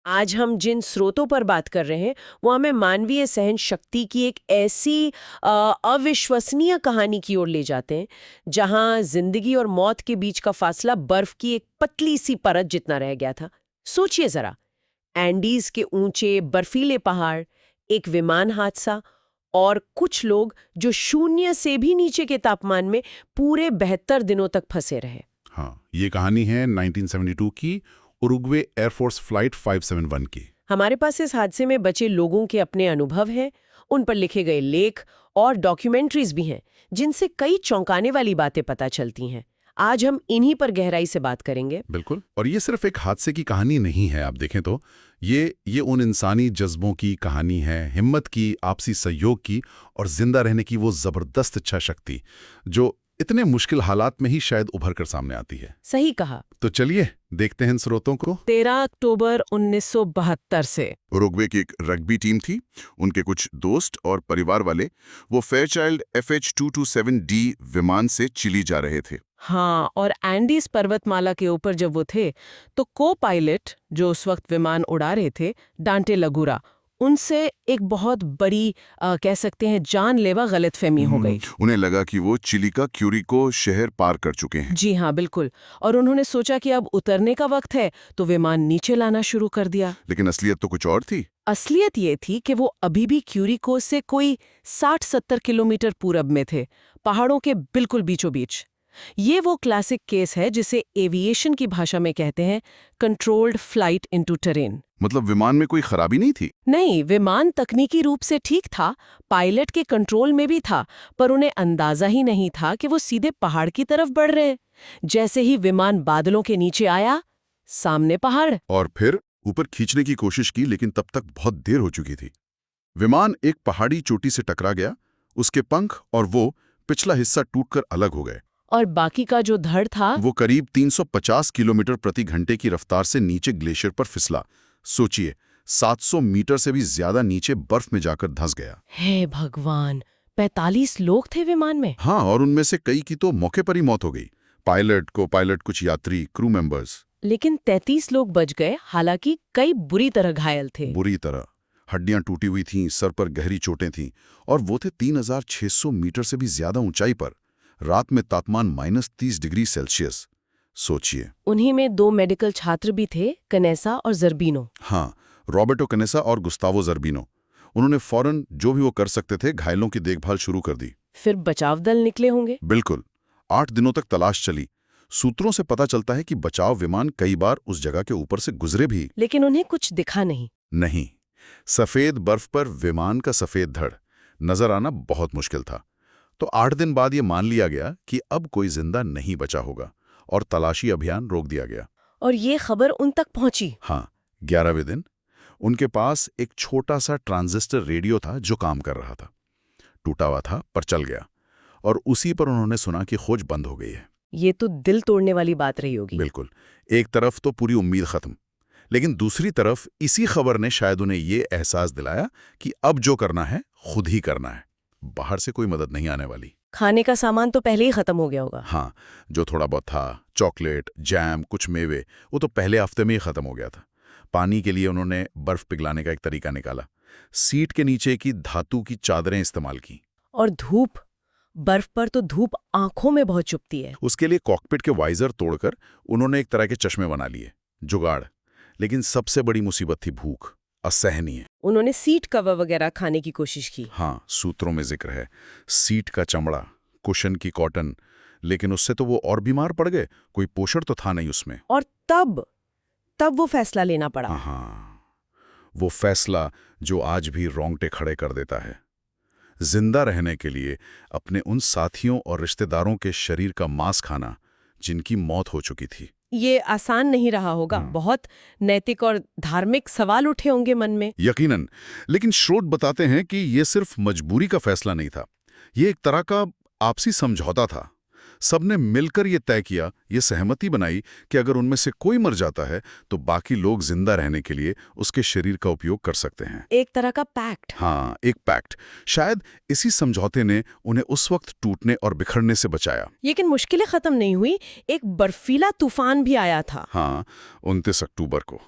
आज हम जिन स्रोतों पर बात कर रहे हैं वो हमें मानवीय सहन शक्ति की एक ऐसी अविश्वसनीय कहानी की ओर ले जाते हैं जहां जिंदगी और मौत के बीच का फासला बर्फ की एक पतली सी परत जितना रह गया था। सोचिए जरा, एंडीज के ऊंचे बर्फीले पहाड़, एक विमान हादसा और कुछ लोग जो शून्य से भी नीचे के तापमान में पूरे 72 दिनों तक फंसे रहे। हाँ, ये कहानी है 1972 की उरुग्वे एयरफोर्स फ्लाइट 571 की। हमारे पास इस हादसे में बचे लोगों के अपने अनुभव हैं, उन पर लिखे गए लेख और डॉक्यूमेंट्रीज भी हैं जिनसे कई चौंकाने वाली बातें पता चलती हैं। आज हम इन्हीं पर गहराई से बात करेंगे। बिल्कुल। और ये सिर्फ एक हादसे की कहानी नहीं है, आप देखें तो ये उन इंसानी जज्बों की कहानी है, हिम्मत की, आपसी सहयोग की और जिंदा रहने की वो जबरदस्त इच्छा शक्ति जो इतने मुश्किल हालात में ही शायद उभर कर सामने आती है। सही कहा। तो चलिए देखते हैं इन स्रोतों को। 13 अक्टूबर 1972 से उरुग्वे की एक रग्बी टीम थी, उनके कुछ दोस्त और परिवार वाले वो फेयरचाइल्ड FH-227D विमान से चिली जा रहे थे। हाँ, और एंडीज पर्वतमाला के ऊपर जब वो थे तो को पायलट जो उस वक्त विमान उड़ा रहे थे, डांटे लगुरा, उनसे एक बहुत बड़ी कह सकते हैं जानलेवा गलतफहमी हो गई। उन्हें लगा कि वो चिली का क्यूरिको शहर पार कर चुके हैं। जी हाँ, बिल्कुल। और उन्होंने सोचा कि अब उतरने का वक्त है तो विमान नीचे लाना शुरू कर दिया। लेकिन असलियत तो कुछ और थी। असलियत ये थी कि वो अभी भी क्यूरिको से कोई 60-70 किलोमीटर पूरब में थे, पहाड़ों के बिल्कुल बीचों बीच। ये वो क्लासिक केस है जिसे एविएशन की भाषा में कहते हैं कंट्रोल्ड फ्लाइट इनटू टेरेन। मतलब विमान में कोई खराबी नहीं थी। नहीं, विमान तकनीकी रूप से ठीक था, पायलट के कंट्रोल में भी था, पर उन्हें अंदाजा ही नहीं था कि वो सीधे पहाड़ की तरफ बढ़ रहे हैं। जैसे ही विमान बादलों के नीचे आया, सामने पहाड़। और फिर ऊपर खींचने की कोशिश की, लेकिन तब तक बहुत देर हो चुकी थी। विमान एक पहाड़ी चोटी से टकरा गया, उसके पंख और वो पिछला हिस्सा टूटकर अलग हो गए। और बाकी का जो धड़ था वो करीब 350 किलोमीटर प्रति घंटे की रफ्तार से नीचे ग्लेशियर पर फिसला। सोचिए, 700 मीटर से भी ज्यादा नीचे बर्फ में जाकर धंस गया। हे भगवान, 45 लोग थे विमान में। हाँ, और उनमें से कई की तो मौके पर ही मौत हो गई। पायलट, को पायलट, कुछ यात्री, क्रू मेंबर्स। लेकिन 33 लोग बच गए, हालांकि कई बुरी तरह घायल थे। बुरी तरह। हड्डियां टूटी हुई थीं, सर पर गहरी चोटें थीं, और वो थे 3600 मीटर से भी ज्यादा ऊंचाई पर, रात में तापमान -30 डिग्री सेल्सियस। सोचिए। उन्हीं में 2 मेडिकल छात्र भी थे, कनेसा और जर्बीनो। हाँ, रॉबर्टो कनेसा और गुस्तावो जर्बिनो। उन्होंने फौरन जो भी वो कर सकते थे, घायलों की देखभाल शुरू कर दी। फिर बचाव दल निकले होंगे। बिल्कुल। 8 दिनों तक तलाश चली। सूत्रों से पता चलता है कि बचाव विमान कई बार उस जगह के ऊपर से गुजरे भी। लेकिन उन्हें कुछ दिखा नहीं। नहीं। सफेद बर्फ पर विमान का सफेद धड़ नजर आना बहुत मुश्किल था। तो 8 दिन बाद ये मान लिया गया कि अब कोई जिंदा नहीं बचा होगा और तलाशी अभियान रोक दिया गया। और ये खबर उन तक पहुंची। हाँ, 11वें दिन उनके पास एक छोटा सा ट्रांजिस्टर रेडियो था जो काम कर रहा था। टूटा हुआ था पर चल गया, और उसी पर उन्होंने सुना कि खोज बंद हो गई है। ये तो दिल तोड़ने वाली बात रही होगी। बिल्कुल। एक तरफ तो पूरी उम्मीद खत्म, लेकिन दूसरी तरफ इसी खबर ने शायद उन्हें ये एहसास दिलाया कि अब जो करना है खुद ही करना है। बाहर से कोई मदद नहीं आने वाली। खाने का सामान तो पहले ही खत्म हो गया होगा। हाँ, जो थोड़ा बहुत था, चॉकलेट, जैम, कुछ मेवे, वो तो पहले हफ्ते में ही खत्म हो गया था। पानी के लिए उन्होंने बर्फ पिघलाने का एक तरीका निकाला। सीट के नीचे की धातु की चादरें इस्तेमाल की। और धूप, बर्फ पर तो धूप आंखों में बहुत चुभती है। उसके लिए कॉकपिट के वाइजर तोड़कर उन्होंने एक तरह के चश्मे बना लिए। जुगाड़। लेकिन सबसे बड़ी मुसीबत थी भूख, असहनीय। उन्होंने सीट कवर वगैरह खाने की कोशिश की। हाँ, सूत्रों में जिक्र है सीट का चमड़ा, कुशन की कॉटन, लेकिन उससे तो वो और बीमार पड़ गए। कोई पोषण तो था नहीं उसमें। और तब वो फैसला लेना पड़ा। हाँ, वो फैसला जो आज भी रोंगटे खड़े कर देता है। जिंदा रहने के लिए अपने उन साथियों और रिश्तेदारों के शरीर का मांस खाना जिनकी मौत हो चुकी थी। ये आसान नहीं रहा होगा। बहुत नैतिक और धार्मिक सवाल उठे होंगे मन में। यकीनन। लेकिन स्रोत बताते हैं कि ये सिर्फ मजबूरी का फैसला नहीं था, ये एक तरह का आपसी समझौता था। सबने मिलकर ये तय किया, ये सहमति बनाई कि अगर उनमें से कोई मर जाता है तो बाकी लोग जिंदा रहने के लिए उसके शरीर का उपयोग कर सकते हैं। एक तरह का पैक्ट। हाँ, एक पैक्ट। शायद इसी समझौते ने उन्हें उस वक्त टूटने और बिखरने से बचाया। लेकिन मुश्किलें खत्म नहीं हुई। एक बर्फीला तूफान भी आया था। हाँ, 29 अक्टूबर को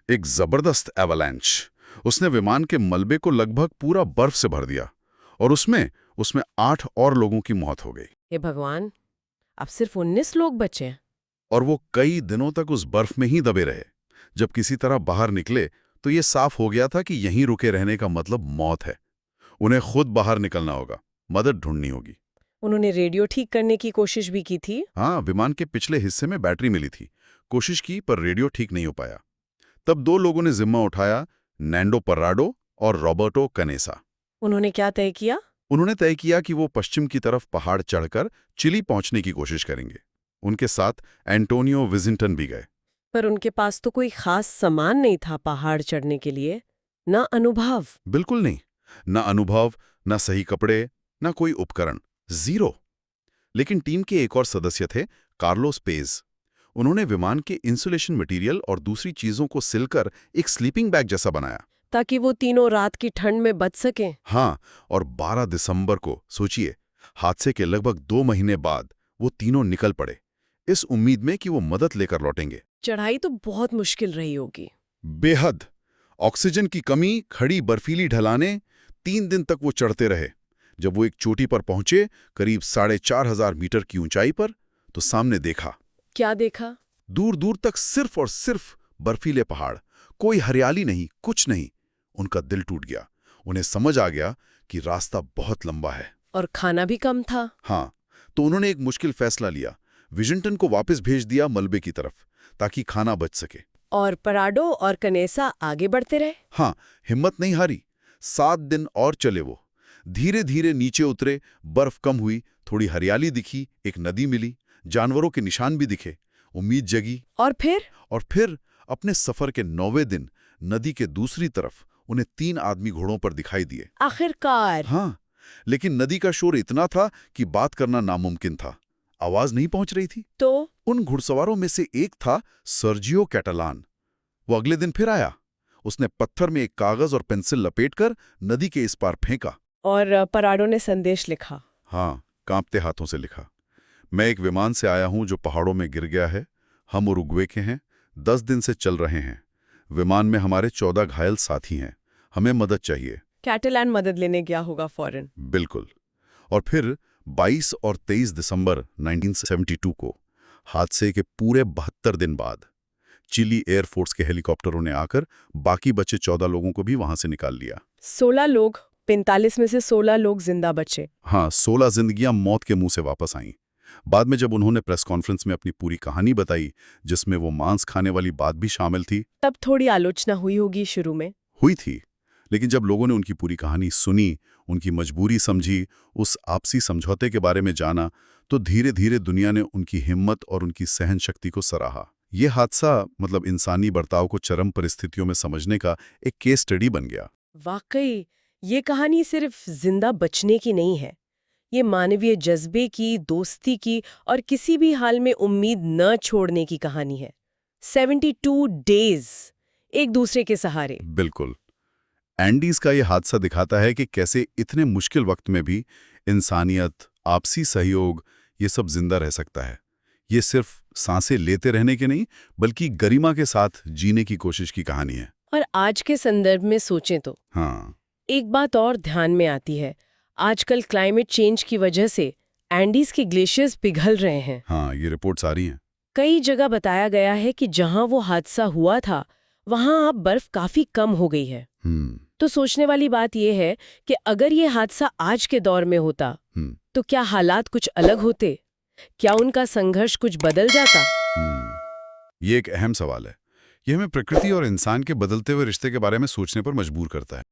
एक जबरदस्त एवलांच। उसने विमान के मलबे को लगभग पूरा बर्फ से भर दिया और उसमें 8 और लोगों की मौत हो गई। हे भगवान, अब सिर्फ 19 लोग बचे हैं। और वो कई दिनों तक उस बर्फ में ही दबे रहे। जब किसी तरह बाहर निकले तो ये साफ हो गया था कि यहीं रुके रहने का मतलब मौत है। उन्हें खुद बाहर निकलना होगा, मदद ढूंढनी होगी। उन्होंने रेडियो ठीक करने की कोशिश भी की थी। हाँ, विमान के पिछले हिस्से में बैटरी मिली थी। कोशिश की पर रेडियो ठीक नहीं हो पाया। तब 2 लोगों ने जिम्मा उठाया, नैंडो पर्राडो और रॉबर्टो कनेसा। उन्होंने क्या तय किया? उन्होंने तय किया कि वो पश्चिम की तरफ पहाड़ चढ़कर चिली पहुंचने की कोशिश करेंगे। उनके साथ एंटोनियो विजिंगटन भी गए। पर उनके पास तो कोई खास सामान नहीं था पहाड़ चढ़ने के लिए, ना अनुभव। बिल्कुल नहीं। न अनुभव, न सही कपड़े, न कोई उपकरण, जीरो। लेकिन टीम के एक और सदस्य थे, कार्लोस पेज। उन्होंने विमान के इंसुलेशन मटेरियल और दूसरी चीजों को सिलकर एक स्लीपिंग बैग जैसा बनाया, ताकि वो तीनों रात की ठंड में बच सकें। हाँ, और 12 दिसंबर को, सोचिए, हादसे के लगभग 2 महीने बाद वो तीनों निकल पड़े, इस उम्मीद में कि वो मदद लेकर लौटेंगे। चढ़ाई तो बहुत मुश्किल रही होगी। बेहद। ऑक्सीजन की कमी, खड़ी बर्फीली ढलानें। 3 दिन तक वो चढ़ते रहे। जब वो एक चोटी पर पहुंचे, करीब 4500 मीटर की ऊंचाई पर, तो सामने देखा। क्या देखा? दूर दूर तक सिर्फ और सिर्फ बर्फीले पहाड़, कोई हरियाली नहीं, कुछ नहीं। उनका दिल टूट गया। उन्हें समझ आ गया कि रास्ता बहुत लंबा है और खाना भी कम था। हाँ, तो उन्होंने एक मुश्किल फैसला लिया। विजिंगटन को वापस भेज दिया मलबे की तरफ, ताकि खाना बच सके। और पराडो और कनेसा आगे बढ़ते रहे। हाँ, हिम्मत नहीं हारी। 7 दिन और चले वो। धीरे धीरे नीचे उतरे, बर्फ कम हुई, थोड़ी हरियाली दिखी, एक नदी मिली, जानवरों के निशान भी दिखे, उम्मीद जगी। और फिर अपने सफर के 9वें दिन नदी के दूसरी तरफ उन्हें 3 आदमी घोड़ों पर दिखाई दिए। आखिरकार। हाँ, लेकिन नदी का शोर इतना था कि बात करना नामुमकिन था। आवाज नहीं पहुंच रही थी। तो उन घुड़सवारों में से एक था सर्जियो कैटलान। वो अगले दिन फिर आया। उसने पत्थर में एक कागज और पेंसिल लपेटकर नदी के इस पार फेंका। और पराडो ने संदेश लिखा। हाँ, कांपते हाथों से लिखा। मैं एक विमान से आया हूं जो पहाड़ों में गिर गया है। हम उरुग्वे के हैं, 10 दिन से चल रहे हैं। विमान में हमारे 14 घायल साथी हैं। हमें मदद चाहिए। कैटलान मदद लेने गया होगा फौरन। बिल्कुल। और फिर 22 और 23 दिसंबर 1972 को, हादसे के पूरे 72 दिन बाद, चिली एयरफोर्स के हेलीकॉप्टरों ने आकर बाकी बचे 14 लोगों को भी वहां से निकाल लिया। 16 लोग, 45 में से 16 लोग जिंदा बचे। हाँ, 16 जिंदगियां मौत के मुंह से वापस आईं। बाद में जब उन्होंने प्रेस कॉन्फ्रेंस में अपनी पूरी कहानी बताई, जिसमें वो मांस खाने वाली बात भी शामिल थी, तब थोड़ी आलोचना हुई होगी शुरू में। हुई थी। लेकिन जब लोगों ने उनकी पूरी कहानी सुनी, उनकी मजबूरी समझी, उस आपसी समझौते के बारे में जाना, तो धीरे धीरे दुनिया ने उनकी हिम्मत और उनकी सहन शक्ति को सराहा। ये हादसा मतलब इंसानी बर्ताव को चरम परिस्थितियों में समझने का एक केस स्टडी बन गया। वाकई ये कहानी सिर्फ जिंदा बचने की नहीं है। ये मानवीय जज्बे की, दोस्ती की और किसी भी हाल में उम्मीद न छोड़ने की कहानी है। 72 डेज एक दूसरे के सहारे। बिल्कुल। एंडीज का ये हादसा दिखाता है कि कैसे इतने मुश्किल वक्त में भी इंसानियत, आपसी सहयोग, ये सब जिंदा रह सकता है। ये सिर्फ सांसें लेते रहने के नहीं, बल्कि गरिमा के साथ जीने की कोशिश की कहानी है। और आज के संदर्भ में सोचें तो हाँ, एक बात और ध्यान में आती है। आजकल क्लाइमेट चेंज की वजह से एंडीज के ग्लेशियर्स पिघल रहे हैं। हाँ, ये रिपोर्ट्स आ रही हैं। कई जगह बताया गया है कि जहां वो हादसा हुआ था, वहां अब बर्फ काफी कम हो गई है। तो सोचने वाली बात यह है कि अगर ये हादसा आज के दौर में होता, तो क्या हालात कुछ अलग होते? क्या उनका संघर्ष कुछ बदल जाता? ये एक अहम सवाल है। ये हमें प्रकृति और इंसान के बदलते हुए रिश्ते के बारे में सोचने पर मजबूर करता है।